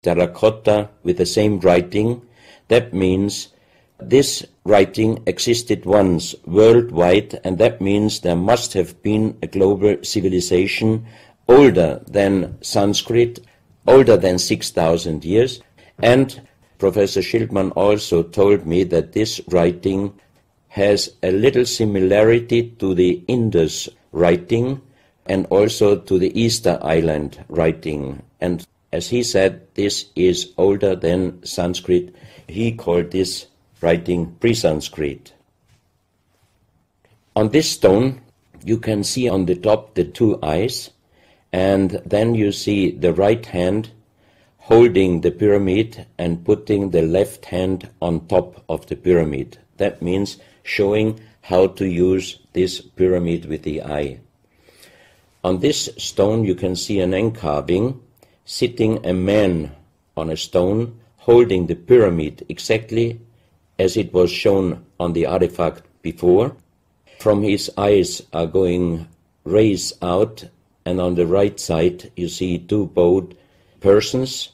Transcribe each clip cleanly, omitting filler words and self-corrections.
terracotta with the same writing. That means this writing existed once worldwide, and that means there must have been a global civilization older than Sanskrit, older than 6,000 years. And Professor Schildmann also told me that this writing has a little similarity to the Indus writing and also to the Easter Island writing. And as he said, this is older than Sanskrit. He called this writing pre-Sanskrit. On this stone, you can see on the top the two eyes, and then you see the right hand holding the pyramid and putting the left hand on top of the pyramid. That means showing how to use this pyramid with the eye. On this stone you can see an engraving, sitting a man on a stone holding the pyramid exactly as it was shown on the artifact before. From his eyes are going rays out, and on the right side you see two bowed persons.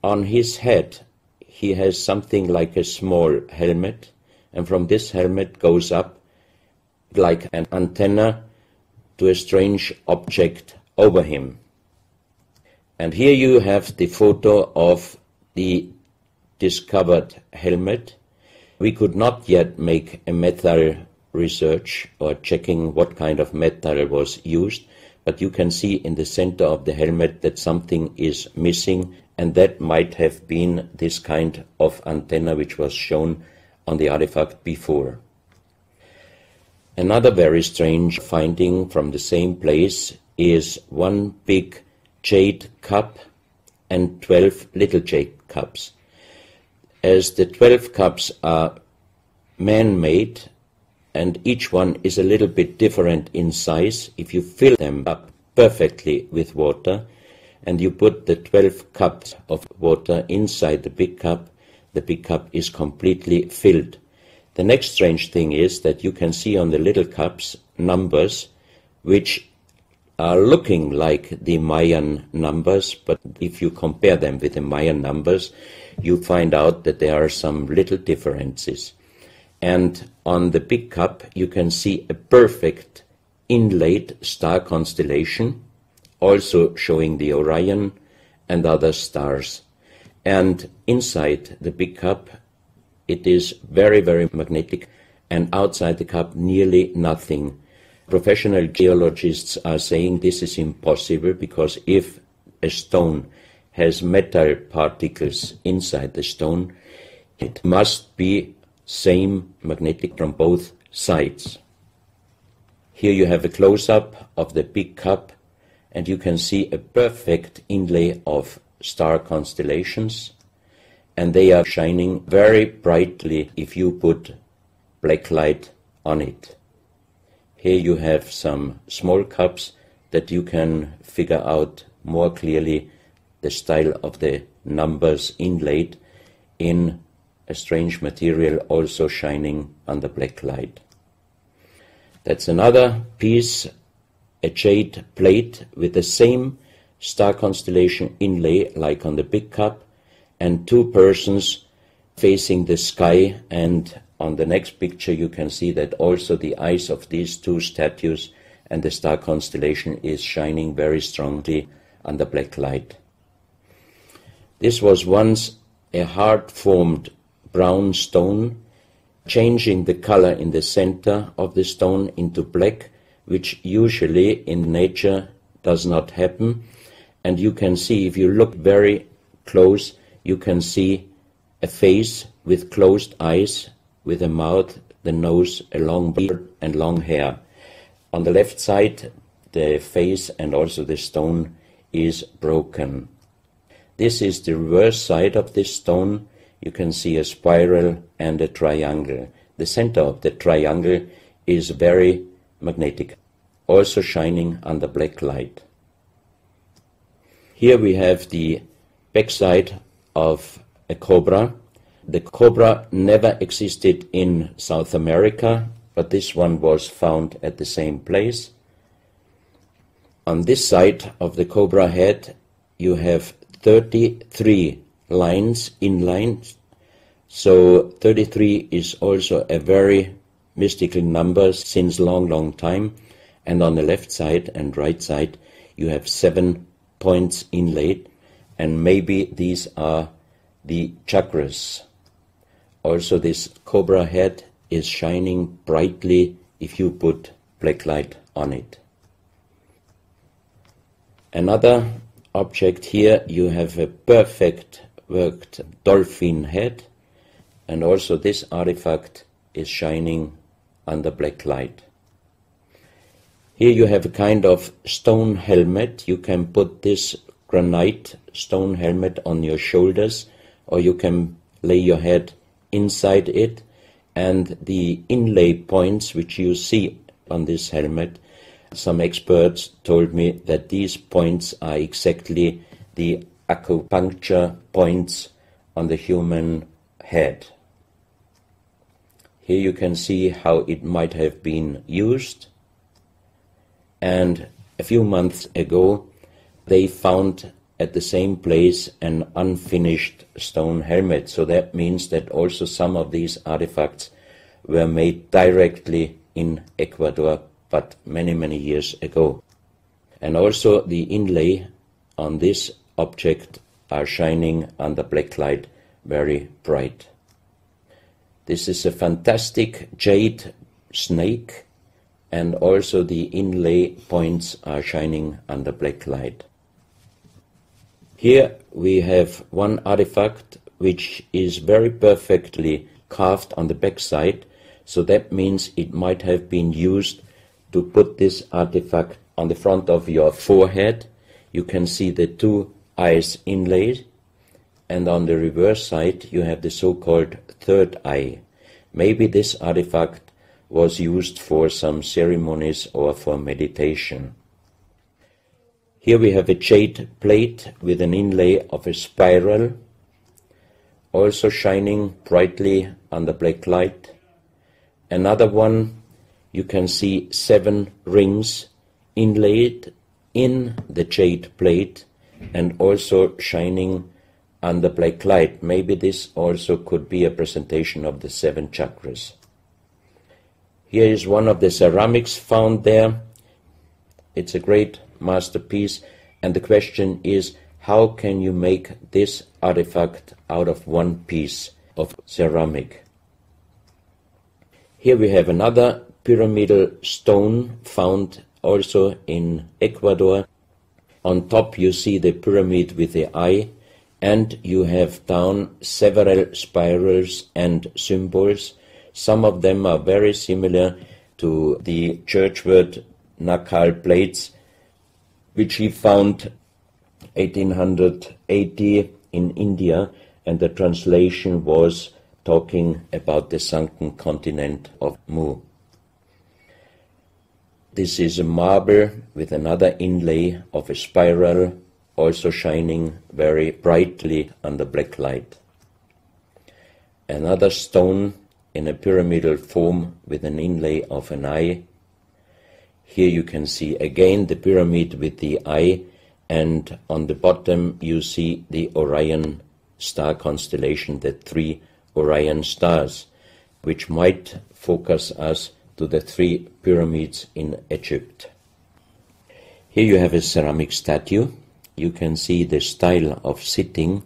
On his head he has something like a small helmet, and from this helmet goes up like an antenna to a strange object over him. And here you have the photo of the discovered helmet. We could not yet make a metal research or checking what kind of metal was used, but you can see in the center of the helmet that something is missing, and that might have been this kind of antenna which was shown on the artifact before. Another very strange finding from the same place is one big jade cup and 12 little jade cups. As the 12 cups are man-made and each one is a little bit different in size, if you fill them up perfectly with water and you put the 12 cups of water inside the big cup is completely filled. The next strange thing is that you can see on the little cups numbers which are looking like the Mayan numbers, but if you compare them with the Mayan numbers, you find out that there are some little differences. And on the big cup you can see a perfect inlaid star constellation, also showing the Orion and other stars. And inside the big cup it is very, very magnetic, and outside the cup nearly nothing. Professional geologists are saying this is impossible, because if a stone has metal particles inside the stone, it must be same magnetic from both sides. Here you have a close-up of the big cup, and you can see a perfect inlay of star constellations, and they are shining very brightly if you put black light on it. Here you have some small cups that you can figure out more clearly the style of the numbers inlaid in a strange material, also shining under black light. That's another piece, a jade plate with the same star constellation inlay like on the big cup, and two persons facing the sky, and on the next picture you can see that also the eyes of these two statues and the star constellation is shining very strongly under black light. This was once a hard-formed brown stone, changing the color in the center of the stone into black, which usually in nature does not happen. And you can see, if you look very close, you can see a face with closed eyes, with a mouth, the nose, a long beard and long hair. On the left side, the face and also the stone is broken. This is the reverse side of this stone. You can see a spiral and a triangle. The center of the triangle is very magnetic, also shining under black light. Here we have the backside of a cobra. The cobra never existed in South America, but this one was found at the same place. On this side of the cobra head you have 33 lines in lines. So 33 is also a very mystical number since long time. And on the left side and right side you have 7 points inlaid, and maybe these are the chakras. Also this cobra head is shining brightly if you put black light on it. Another object here, you have a perfect worked dolphin head, and also this artifact is shining under black light. Here you have a kind of stone helmet. You can put this granite stone helmet on your shoulders, or you can lay your head inside it, and the inlay points which you see on this helmet, some experts told me that these points are exactly the acupuncture points on the human head. Here you can see how it might have been used. And a few months ago they found at the same place an unfinished stone helmet. So that means that also some of these artifacts were made directly in Ecuador, but many years ago. And also the inlay on this object are shining under black light very bright. This is a fantastic jade snake, and also the inlay points are shining under black light. Here we have one artifact which is very perfectly carved on the back side, so that means it might have been used to put this artifact on the front of your forehead. You can see the 2 eyes inlaid, and on the reverse side you have the so-called third eye. Maybe this artifact was used for some ceremonies or for meditation. Here we have a jade plate with an inlay of a spiral, also shining brightly under black light. Another one, you can see 7 rings inlaid in the jade plate and also shining under black light. Maybe this also could be a presentation of the 7 chakras. Here is one of the ceramics found there. It's a great masterpiece, and the question is, how can you make this artifact out of one piece of ceramic? Here we have another pyramidal stone found also in Ecuador. On top you see the pyramid with the eye, and you have down several spirals and symbols. Some of them are very similar to the churchward Nakal plates, which he found 1880 in India, and the translation was talking about the sunken continent of Mu. This is a marble with another inlay of a spiral, also shining very brightly under black light. Another stone in a pyramidal form with an inlay of an eye. Here you can see again the pyramid with the eye, and on the bottom you see the Orion star constellation, the 3 Orion stars, which might focus us to the 3 pyramids in Egypt. Here you have a ceramic statue. You can see the style of sitting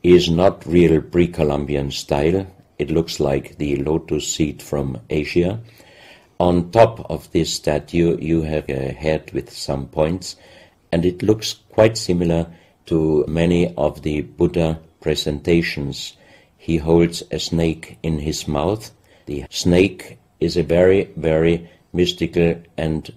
is not real pre-Columbian style. It looks like the lotus seat from Asia. On top of this statue you have a head with some points, and it looks quite similar to many of the Buddha presentations. He holds a snake in his mouth. The snake is a very mystical and